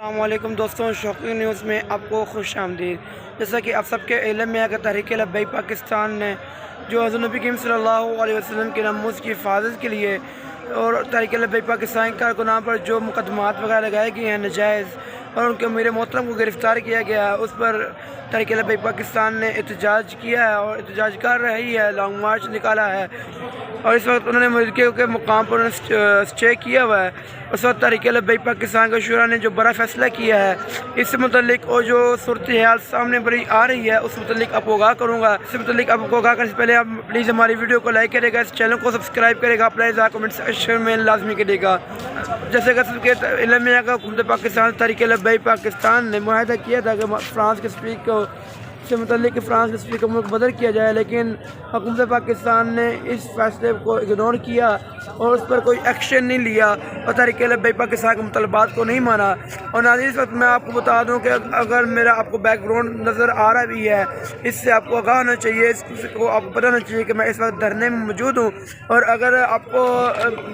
السلام علیکم دوستوں، شوقی نیوز میں آپ کو خوش آمدید۔ جیسا کہ آپ سب کے علم میں ہے کہ تحریک لبیک پاکستان نے جو حضور نبی کریم صلی اللہ علیہ وسلم کے ناموس کی حفاظت کے لیے اور تحریک لبیک پاکستان کارکنان پر جو مقدمات وغیرہ لگائے گئے ہیں ناجائز اور ان کے امیر محترم کو گرفتار کیا گیا ہے، اس پر تحریک لبیک پاکستان نے احتجاج کیا ہے اور احتجاج کر رہی ہے، لانگ مارچ نکالا ہے اور اس وقت انہوں نے ملکے کے مقام پر اسٹے کیا ہوا ہے۔ اس وقت تحریک لبیک پاکستان کے شورا نے جو بڑا فیصلہ کیا ہے، اس سے متعلق اور جو صورتحال سامنے بڑی آ رہی ہے اس متعلق آپ کو آگاہ کروں گا۔ اس سے متعلق آپ کو آگاہ کرنے سے پہلے آپ پلیز ہماری ویڈیو کو لائک کرے گا، اس چینل کو سبسکرائب کرے گا، اپنا اظہار کمنٹ سیکشن میں لازمی کرے گا۔ جیسے کہ سب کے علم میں ہے کہ حکومت پاکستان تحریک لبیک پاکستان نے معاہدہ کیا تھا کہ فرانس کے اسپیکر کو سے متعلق فرانس کے اسپیکر کو بدل کیا جائے، لیکن حکومت پاکستان نے اس فیصلے کو اگنور کیا اور اس پر کوئی ایکشن نہیں لیا اور تحریک لبیک پاکستان کے مطالبات کو نہیں مانا۔ اور ناظرین، اس وقت میں آپ کو بتا دوں کہ اگر میرا آپ کو بیک گراؤنڈ نظر آ رہا بھی ہے، اس سے آپ کو آگاہ ہونا چاہیے، اس کو آپ کو پتہ ہونا چاہیے کہ میں اس وقت دھرنے میں موجود ہوں، اور اگر آپ کو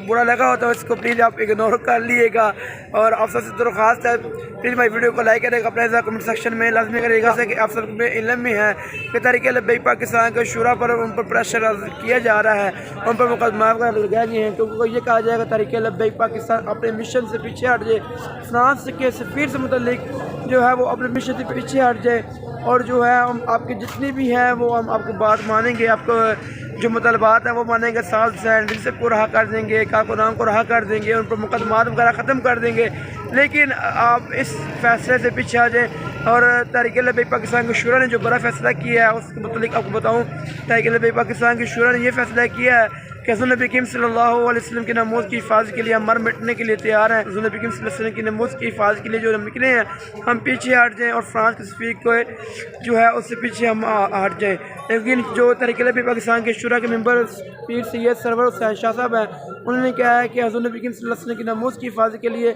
برا لگا ہوتا ہے اس کو پلیز آپ اگنور کر لیے گا۔ اور آپ سب سے درخواست ہے پلیز ہماری ویڈیو کو لائک کرے گا، اپنا اظہار کمنٹ سیکشن میں لازمی کرے گا، کہ آپ سب میں علم میں ہے کہ تحریک لبیک پاکستان کے شورا پر ان پر پریشر کیا جا رہا ہے، ان پر مقدمات لگائے گئے ہیں، کیونکہ یہ کہا جائے گا تحریک لبیک پاکستان اپنے مشن سے پیچھے ہٹ جائے، فرانس کے سفیر سے متعلق جو ہے وہ اپنے مشن سے پیچھے ہٹ جائے، اور جو ہے ہم آپ کی جتنی بھی ہیں وہ ہم آپ کو بات مانیں گے، آپ کو جو مطالبات ہیں وہ مانیں گے، سالس ہیں جن کو رہا کر دیں گے، کارکنان کو رہا کر دیں گے، ان پر مقدمات وغیرہ ختم کر دیں گے، لیکن آپ اس فیصلے سے پیچھے آ جائیں۔ اور تحریک لبیک پاکستان کے شورا نے جو بڑا فیصلہ کیا ہے اس کے متعلق آپ کو بتاؤں، تحریک لبیک پاکستان کے شورا نے یہ فیصلہ کیا ہے کہ حضور نبی کریم صلی اللہ علیہ وسلم کے ناموس کی حفاظت کے لیے ہم مر مٹنے کے لیے تیار ہیں۔ حضور نبی کریم صلی اللہ علیہ وسلم کے ناموس کی حفاظت کے لیے جو ہم نکلے ہیں، ہم پیچھے ہٹ جائیں اور فرانس کے سفیر کو جو ہے اس سے پیچھے ہم ہٹ جائیں۔ لیکن جو تحریک لبیک پاکستان کے شورا کے ممبر پیر سید سرور حسین شاہ صاحب ہیں، انہوں نے کہا ہے کہ حضور نبی کریم صلی اللہ علیہ وسلم کے ناموس کی حفاظت کے لیے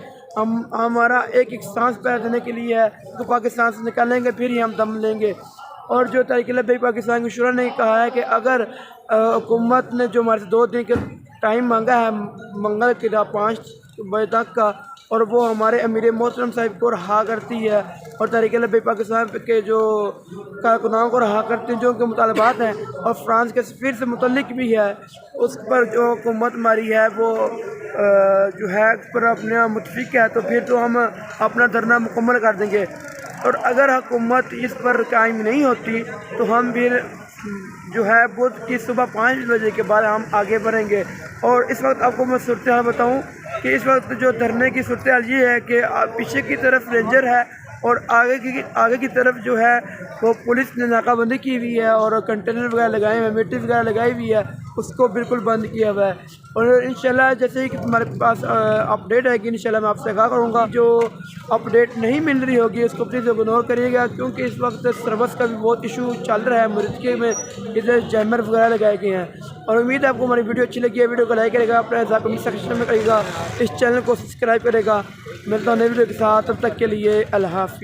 ہمارا ایک سانس پیدا دینے کے لیے ہے، تو پاکستان سے نکالیں گے پھر ہی ہم دم لیں گے۔ اور جو تحریک لبیک پاکستان کے شورا نے کہا ہے کہ اگر حکومت نے جو ہمارے سے 2 دن کے ٹائم مانگا ہے منگل کی رات 5 بجے تک کا، اور وہ ہمارے امیر محترم صاحب کو رہا کرتی ہے اور تحریک لبیک پاکستان کے جو کارکنان کو رہا کرتے ہیں جو ان کے مطالبات ہیں، اور فرانس کے سفیر سے متعلق بھی ہے، اس پر جو حکومت ہماری ہے وہ جو ہے اس پر اپنے متفق ہے، تو پھر تو ہم اپنا دھرنا مکمل کر دیں گے، اور اگر حکومت اس پر قائم نہیں ہوتی تو ہم پھر جو ہے بدھ کی صبح 5 بجے کے بعد ہم آگے بڑھیں گے۔ اور اس وقت آپ کو میں صورتحال بتاؤں کہ اس وقت جو دھرنے کی صورتحال یہ ہے کہ پیچھے کی طرف رینجر ہے اور آگے کی طرف جو ہے وہ پولیس نے ناکہ بندی کی ہوئی ہے اور کنٹینر وغیرہ لگائے ہوئے ہیں، مٹی وغیرہ لگائی ہوئی ہے، اس کو بالکل بند کیا ہوا ہے۔ اور انشاءاللہ جیسے ہی ہمارے پاس اپڈیٹ ہے کہ انشاءاللہ میں آپ سے آگاہ کروں گا، جو اپڈیٹ نہیں مل رہی ہوگی اس کو پلیز اگنور کریے گا، کیونکہ اس وقت سروس کا بھی بہت ایشو چل رہا ہے، مرتکے میں ادھر جیمر وغیرہ لگائے گئے ہیں۔ اور امید ہے آپ کو ہماری ویڈیو اچھی لگی ہے، ویڈیو کو لائک کرے گا، اپنا اظہار کمنٹ سیکشن میں کرے گا، اس چینل کو سبسکرائب کرے گا۔ ملتا ہوں نئی ویڈیو کے ساتھ، تب تک کے لیے اللہ حافظ۔